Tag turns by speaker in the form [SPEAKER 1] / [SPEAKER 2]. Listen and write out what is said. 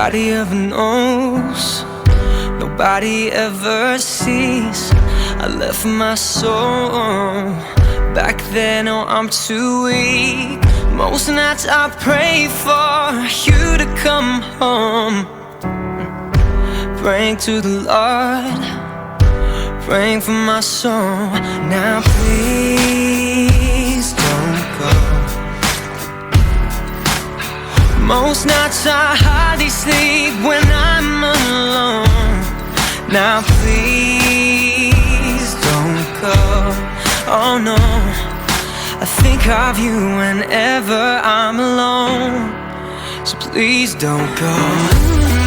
[SPEAKER 1] nobody ever knows, nobody ever sees. I left my soul back then, oh I'm too weak. Most nights I pray for you to come home, praying to the Lord, praying for my soul. Now please don't go. Most nights I hardly sleep when I'm alone. Now please don't go. Oh no, I think of you whenever I'm alone, so please don't go.